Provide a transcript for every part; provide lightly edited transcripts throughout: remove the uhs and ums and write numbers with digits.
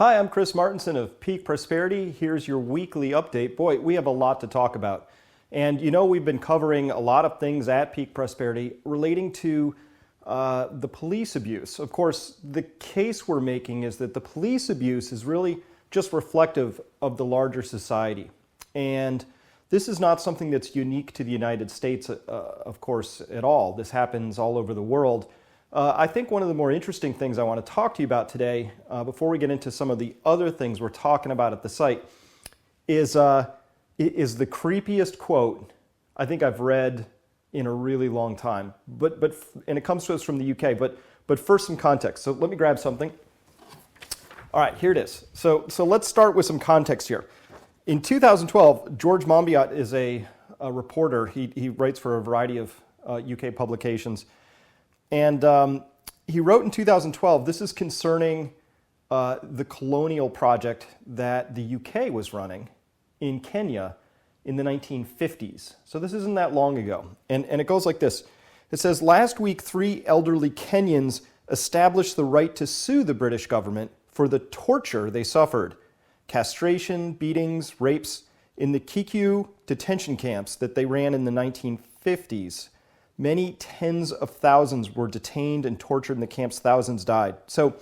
Hi, I'm Chris Martenson of Peak Prosperity. Here's your weekly update. Boy, we have a lot to talk about. And you know, we've been covering a lot of things at Peak Prosperity relating to the police abuse. Of course, the case we're making is that the police abuse is really just reflective of the larger society. And this is not something that's unique to the United States, of course, at all. This happens all over the world. I think one of the more interesting things I want to talk to you about today, before we get into some of the other things we're talking about at the site, is the creepiest quote I think I've read in a really long time. And it comes to us from the UK. But first, some context. So let me grab something. All right, here it is. So let's start with some context here. In 2012, George Monbiot is a reporter. He writes for a variety of UK publications. And he wrote in 2012, this is concerning the colonial project that the UK was running in Kenya in the 1950s. So this isn't that long ago. And it goes like this. It says, last week, 3 elderly Kenyans established the right to sue the British government for the torture they suffered, castration, beatings, rapes in the Kikuyu detention camps that they ran in the 1950s. Many tens of thousands were detained and tortured in the camps. Thousands died. So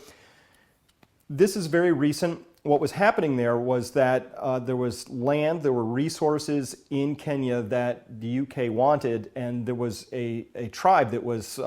this is very recent. What was happening there was that there was land, there were resources in Kenya that the UK wanted, and there was a tribe that was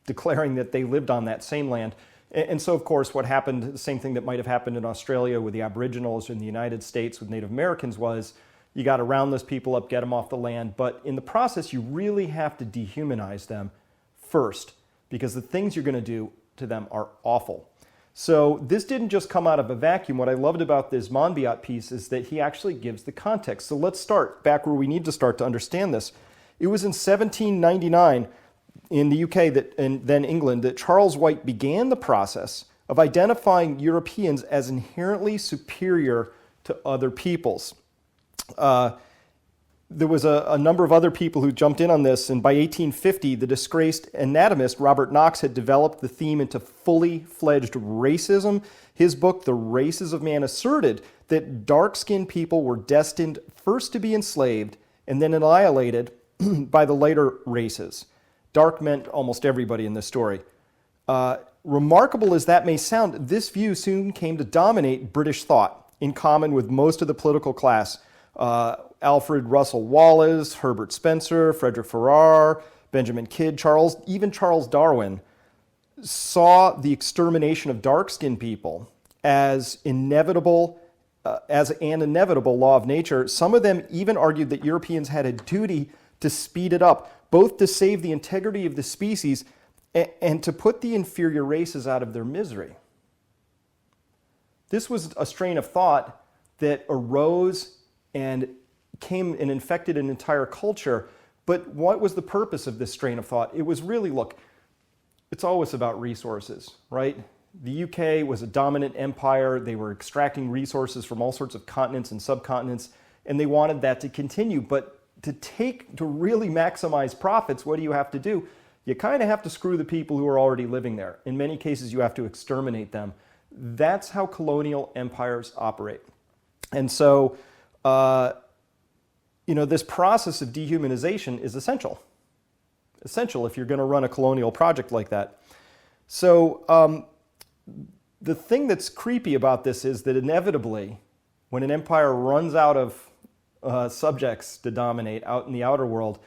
declaring that they lived on that same land. And so, of course, what happened, the same thing that might have happened in Australia with the Aboriginals or in the United States with Native Americans, was you got to round those people up, get them off the land. But in the process, you really have to dehumanize them first, because the things you're going to do to them are awful. So this didn't just come out of a vacuum. What I loved about this Monbiot piece is that he actually gives the context. So let's start back where we need to start to understand this. It was in 1799 in the UK and then England that Charles White began the process of identifying Europeans as inherently superior to other peoples. There was a number of other people who jumped in on this, and by 1850, the disgraced anatomist Robert Knox had developed the theme into fully fledged racism. His book, The Races of Man, asserted that dark-skinned people were destined first to be enslaved and then annihilated by the later races. Dark meant almost everybody in this story. Remarkable as that may sound, this view soon came to dominate British thought, in common with most of the political class. Alfred Russel Wallace, Herbert Spencer, Frederick Farrar, Benjamin Kidd, even Charles Darwin saw the extermination of dark-skinned people as inevitable, as an inevitable law of nature. Some of them even argued that Europeans had a duty to speed it up, both to save the integrity of the species and to put the inferior races out of their misery. This was a strain of thought that arose and came and infected an entire culture. But what was the purpose of this strain of thought? It was really, look, it's always about resources, right? The UK was a dominant empire. They were extracting resources from all sorts of continents and subcontinents, and they wanted that to continue. But to really maximize profits, what do you have to do? You kind of have to screw the people who are already living there. In many cases, you have to exterminate them. That's how colonial empires operate. And so, this process of dehumanization is essential. Essential if you're going to run a colonial project like that. So the thing that's creepy about this is that inevitably, when an empire runs out of subjects to dominate out in the outer world,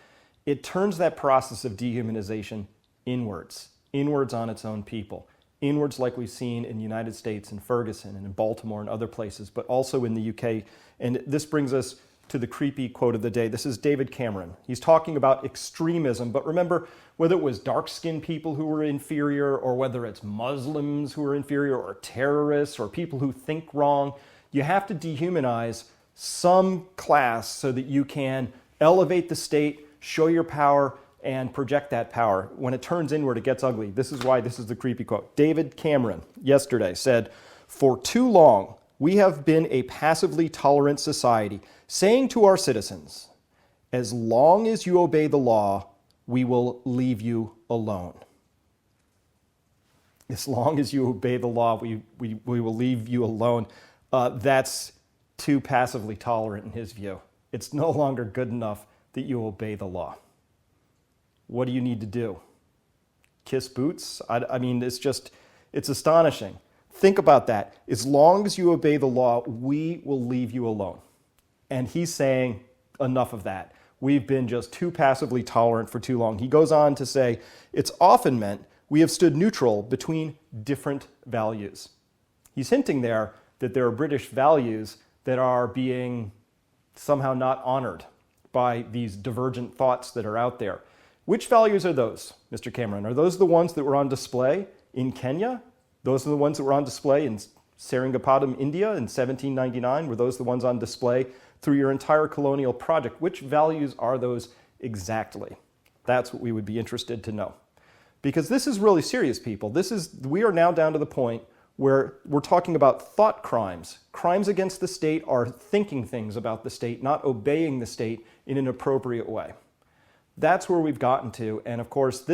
it turns that process of dehumanization inwards on its own people. Inwards, like we've seen in the United States, in Ferguson and in Baltimore and other places, but also in the UK. And this brings us to the creepy quote of the day. This is David Cameron. He's talking about extremism, but remember, whether it was dark-skinned people who were inferior, or whether it's Muslims who are inferior, or terrorists, or people who think wrong, you have to dehumanize some class so that you can elevate the state, show your power, and project that power. When it turns inward, it gets ugly. This is why this is the creepy quote. David Cameron yesterday said, "For too long, we have been a passively tolerant society, saying to our citizens, as long as you obey the law, we will leave you alone." as long as you obey the law, we will leave you alone. That's too passively tolerant in his view. It's no longer good enough that you obey the law. What do you need to do? Kiss boots? I mean, it's astonishing. Think about that. As long as you obey the law, we will leave you alone. And he's saying, enough of that. We've been just too passively tolerant for too long. He goes on to say, it's often meant we have stood neutral between different values. He's hinting there that there are British values that are being somehow not honored by these divergent thoughts that are out there. Which values are those, Mr. Cameron? Are those the ones that were on display in Kenya? Those are the ones that were on display in Seringapatam, India in 1799? Were those the ones on display through your entire colonial project? Which values are those exactly? That's what we would be interested to know. Because this is really serious, people. We are now down to the point where we're talking about thought crimes. Crimes against the state are thinking things about the state, not obeying the state in an appropriate way. That's where we've gotten to. And of course,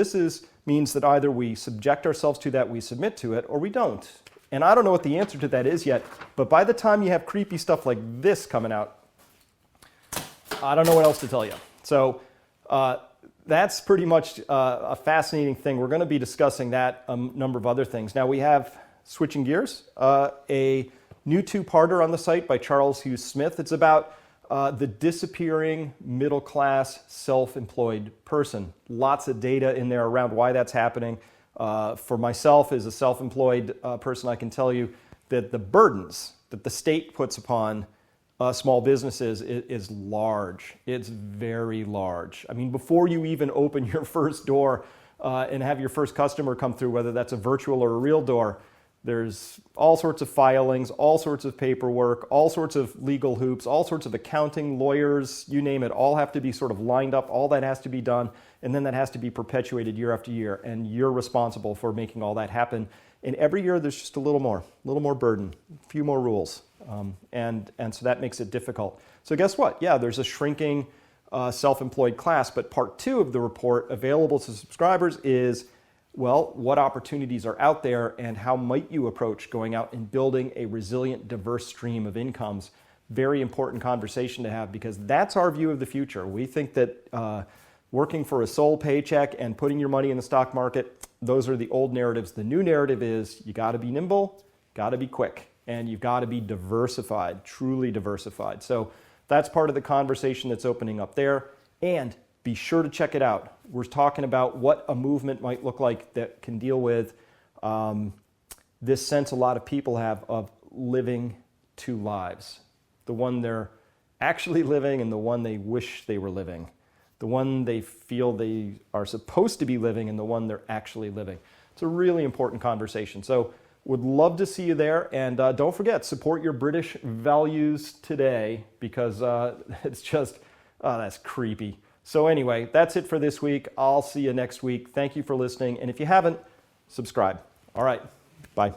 means that either we subject ourselves to that, we submit to it, or we don't. And I don't know what the answer to that is yet, but by the time you have creepy stuff like this coming out, I don't know what else to tell you. So that's pretty much a fascinating thing. We're going to be discussing that, a number of other things. Now we have, switching gears, a new two-parter on the site by Charles Hughes Smith. It's about the disappearing middle-class self-employed person. Lots of data in there around why that's happening. For myself as a self-employed person, I can tell you that the burdens that the state puts upon small businesses is large. It's very large. I mean, before you even open your first door and have your first customer come through, whether that's a virtual or a real door, there's all sorts of filings, all sorts of paperwork, all sorts of legal hoops, all sorts of accounting, lawyers, you name it, all have to be sort of lined up. All that has to be done, and then that has to be perpetuated year after year, and you're responsible for making all that happen. And every year there's just a little more burden, a few more rules, and so that makes it difficult. So guess what? Yeah, there's a shrinking self-employed class, but part 2 of the report available to subscribers is, well, what opportunities are out there and how might you approach going out and building a resilient, diverse stream of incomes? Very important conversation to have, because that's our view of the future. We think that working for a sole paycheck and putting your money in the stock market, those are the old narratives. The new narrative is you got to be nimble, got to be quick, and you've got to be diversified, truly diversified. So that's part of the conversation that's opening up there. And be sure to check it out. We're talking about what a movement might look like that can deal with this sense a lot of people have of living 2 lives. The one they're actually living and the one they wish they were living. The one they feel they are supposed to be living and the one they're actually living. It's a really important conversation. So would love to see you there. And don't forget, support your British values today, because it's just, that's creepy. So anyway, that's it for this week. I'll see you next week. Thank you for listening. And if you haven't, subscribe. All right. Bye.